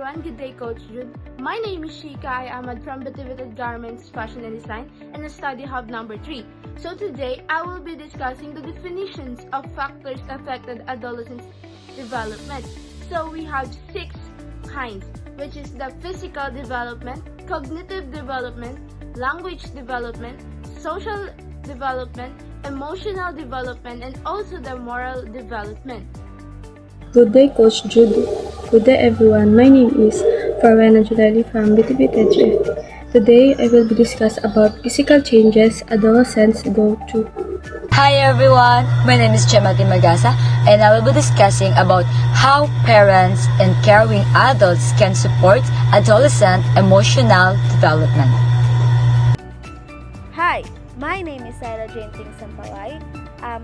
everyone, good day Coach Jude. My name is Shika Ahmad from Bativited Garments, Fashion and Design and Study Hub number 3. So today, I will be discussing the definitions of factors affected adolescents' development. So we have 6 kinds, which is the physical development, cognitive development, language development, social development, emotional development, and also the moral development. Good day, Coach Jude. Good day, everyone. My name is Farwana Julali from BTB Today, I will be discuss about physical changes adolescents go through. Hi everyone, my name is Chemati Magasa and I will be discussing about how parents and caring adults can support adolescent emotional development. Hi, my name is Sarah Jane Ting Sampalay. I'm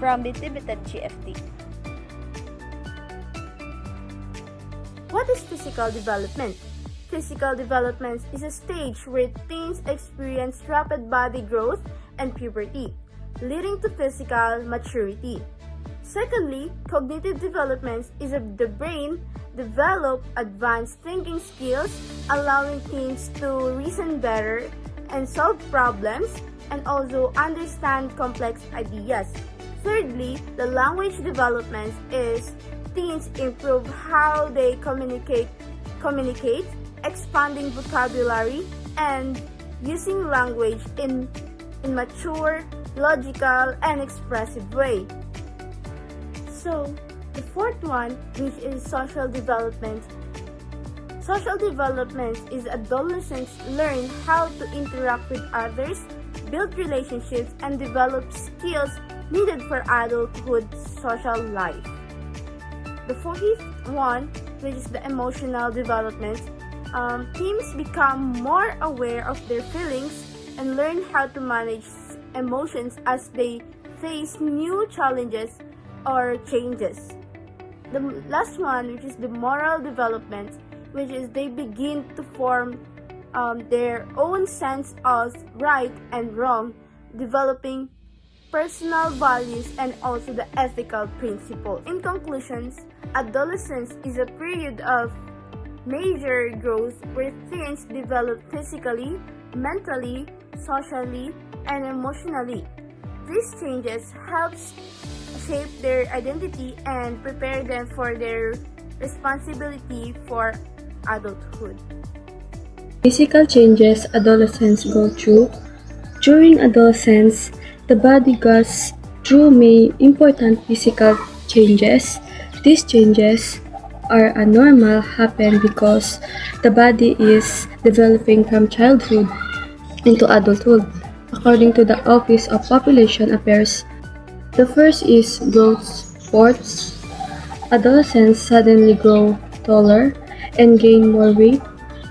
from Bitibitan GFT. What is physical development? Physical development is a stage where teens experience rapid body growth and puberty, leading to physical maturity. Secondly, cognitive development is the brain develop advanced thinking skills, allowing teens to reason better and solve problems and also understand complex ideas. Thirdly, the language development is teens improve how they communicate, expanding vocabulary and using language in mature, logical, and expressive way. So, the fourth one, which is social development. Social development is adolescents learn how to interact with others, build relationships, and develop skills needed for adulthood social life. The fourth one, which is the emotional development, teens become more aware of their feelings and learn how to manage emotions as they face new challenges or changes. The last one, which is the moral development, which is they begin to form their own sense of right and wrong, developing personal values and also the ethical principles. In conclusions, adolescence is a period of major growth where teens develop physically, mentally, socially, and emotionally. These changes help shape their identity and prepare them for their responsibility for adulthood. Physical changes adolescents go through. During adolescence, the body goes through many important physical changes. These changes are a normal happen because the body is developing from childhood into adulthood, according to the Office of Population Affairs. The first is growth spurts. Adolescents suddenly grow taller and gain more weight.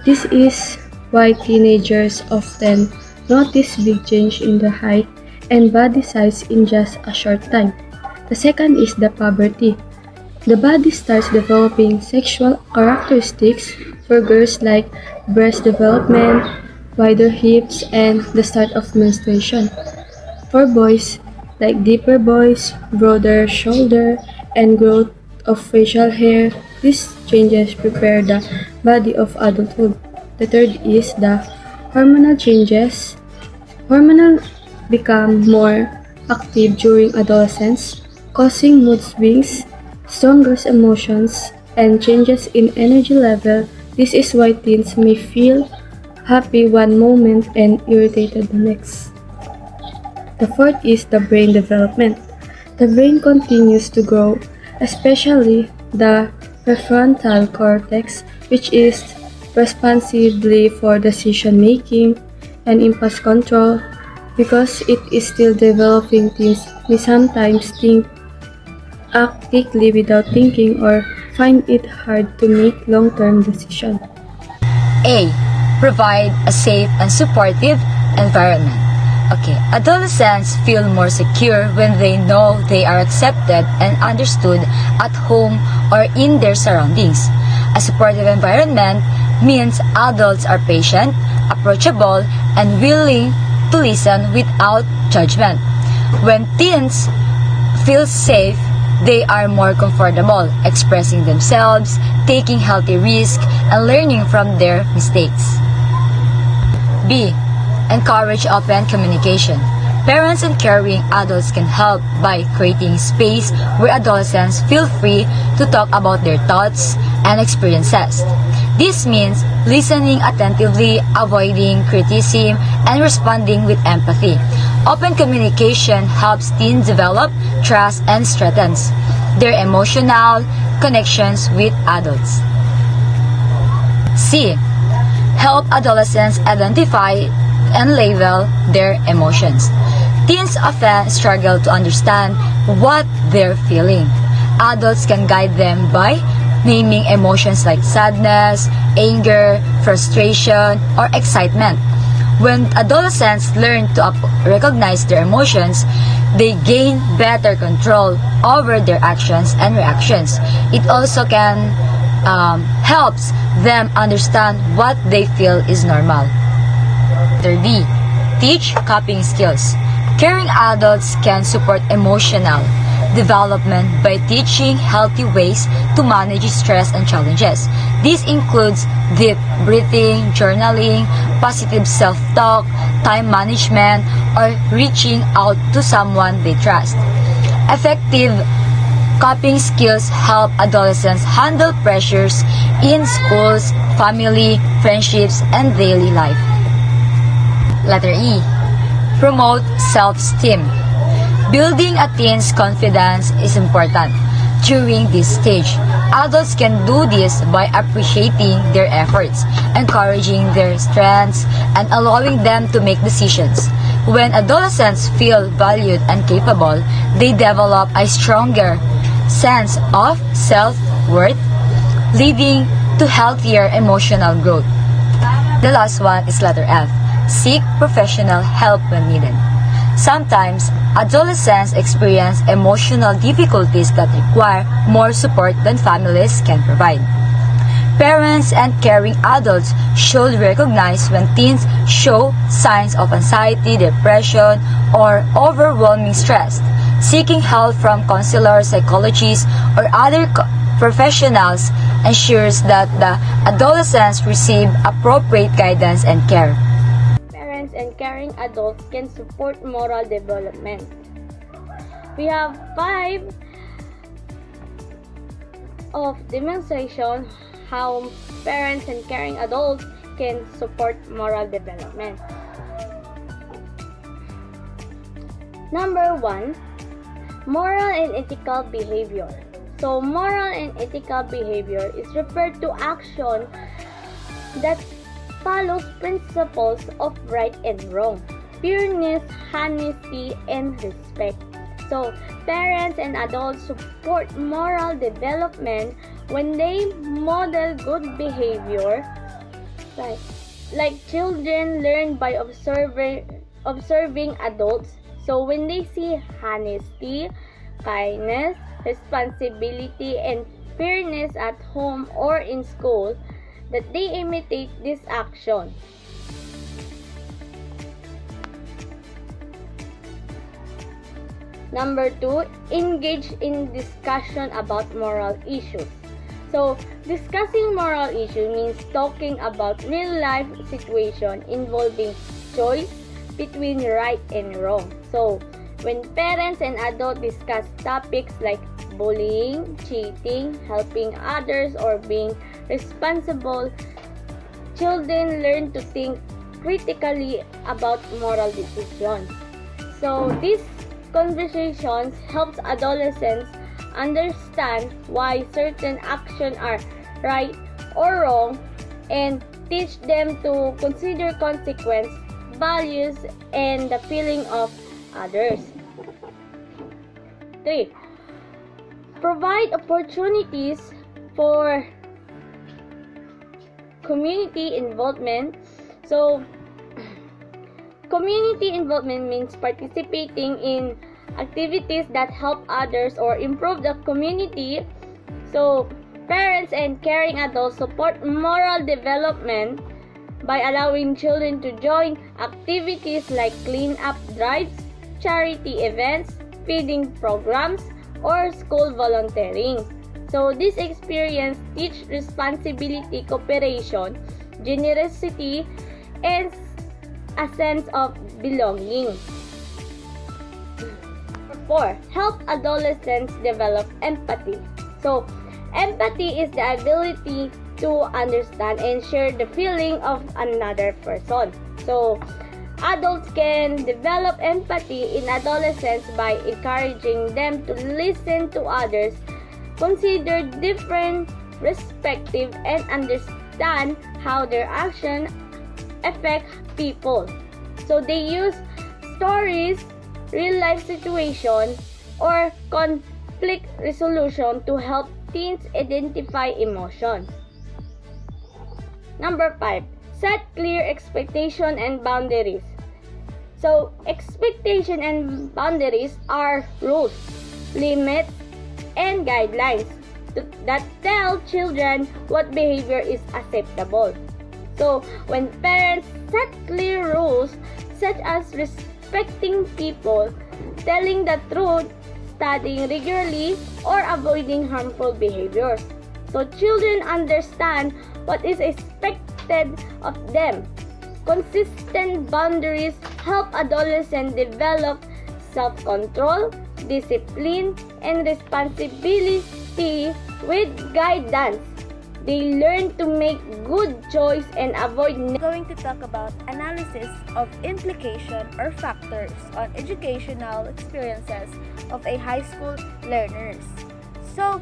This is why teenagers often notice big change in their height and body size in just a short time. The second is the puberty. The body starts developing sexual characteristics for girls like breast development, wider hips, and the start of menstruation. For boys, like deeper voice, broader shoulder, and growth of facial hair, these changes prepare the body of adulthood. The third is the hormonal changes. Hormonal become more active during adolescence, causing mood swings, stronger emotions, and changes in energy level. This is why teens may feel happy one moment and irritated the next. The fourth is the brain development. The brain continues to grow, especially the prefrontal cortex, which is responsible for decision making and impulse control. Because it is still developing, teens may sometimes act quickly without thinking or find it hard to make long-term decisions. A. Provide a safe and supportive environment. Okay, adolescents feel more secure when they know they are accepted and understood at home or in their surroundings. A supportive environment means adults are patient, approachable, and willing to listen without judgment. When teens feel safe, They are more comfortable expressing themselves, taking healthy risks, and learning from their mistakes. B. Encourage open communication. Parents and caring adults can help by creating space where adolescents feel free to talk about their thoughts and experiences. This means listening attentively, avoiding criticism, and responding with empathy. Open communication helps teens develop trust and strengthens their emotional connections with adults. C. Help adolescents identify and label their emotions. Teens often struggle to understand what they're feeling. Adults can guide them by naming emotions like sadness, anger, frustration, or excitement. When adolescents learn to recognize their emotions, they gain better control over their actions and reactions. It also can helps them understand what they feel is normal. D. Teach coping skills. Caring adults can support emotional development by teaching healthy ways to manage stress and challenges. This includes deep breathing, journaling, positive self-talk, time management, or reaching out to someone they trust. Effective coping skills help adolescents handle pressures in schools, family, friendships, and daily life. Letter E. Promote self-esteem. Building a teen's confidence is important. During this stage, adults can do this by appreciating their efforts, encouraging their strengths, and allowing them to make decisions. When adolescents feel valued and capable, they develop a stronger sense of self-worth, leading to healthier emotional growth. The last one is letter F. Seek professional help when needed. Sometimes, adolescents experience emotional difficulties that require more support than families can provide. Parents and caring adults should recognize when teens show signs of anxiety, depression, or overwhelming stress. Seeking help from counselors, psychologists, or other professionals ensures that the adolescents receive appropriate guidance and care. Parents and caring adults can support moral development. We have 5 of demonstration how parents and caring adults can support moral development. Number 1, moral and ethical behavior. So, moral and ethical behavior is referred to action that follows principles of right and wrong, fairness, honesty, and respect. So, parents and adults support moral development when they model good behavior, like children learn by observing adults. So, when they see honesty, kindness, responsibility, and fairness at home or in school, that they imitate this action. Number 2, engage in discussion about moral issues. So, discussing moral issue means talking about real-life situation involving choice between right and wrong. So, when parents and adults discuss topics like bullying, cheating, helping others, or being responsible, children learn to think critically about moral decisions. So, these conversations helps adolescents understand why certain actions are right or wrong and teach them to consider consequence, values, and the feeling of others. 3. Provide opportunities for community involvement. So, community involvement means participating in activities that help others or improve the community. So, parents and caring adults support moral development by allowing children to join activities like clean-up drives, charity events, feeding programs, or school volunteering. So this experience teach responsibility, cooperation, generosity, and a sense of belonging. 4. Help adolescents develop empathy. So, empathy is the ability to understand and share the feeling of another person. So, adults can develop empathy in adolescents by encouraging them to listen to others, consider different perspectives, and understand how their actions affect people. So, they use stories, real-life situations, or conflict resolution to help teens identify emotions. Number 5. Set clear expectation and boundaries. So, expectation and boundaries are rules, limits, and guidelines that tell children what behavior is acceptable. So, when parents set clear rules such as respecting people, telling the truth, studying regularly, or avoiding harmful behaviors, so children understand what is expected of them. Consistent boundaries help adolescents develop self-control, discipline, and responsibility. With guidance, they learn to make good choices and avoid We're going to talk about analysis of implication or factors on educational experiences of a high school learners. So,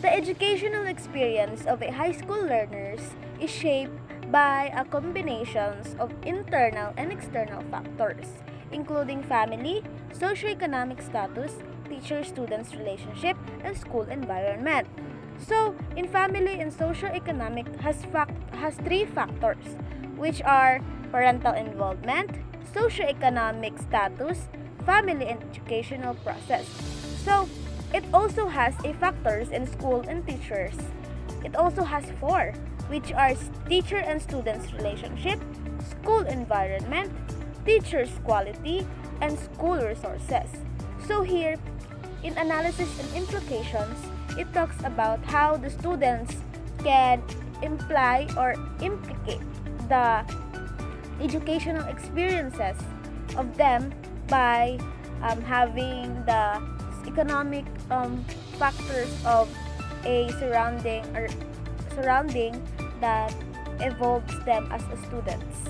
the educational experience of a high school learners is shaped by a combinations of internal and external factors, including family, socioeconomic status, teacher-students relationship, and school environment. So, in family and socioeconomic has three factors, which are parental involvement, socioeconomic status, family and educational process. So, it also has a factors in school and teachers. It also has four, which are teacher and students relationship, school environment, teachers quality, and school resources. So here, in analysis and implications, it talks about how the students can imply or implicate the educational experiences of them by having the economic factors of a surrounding that evolves them as a students.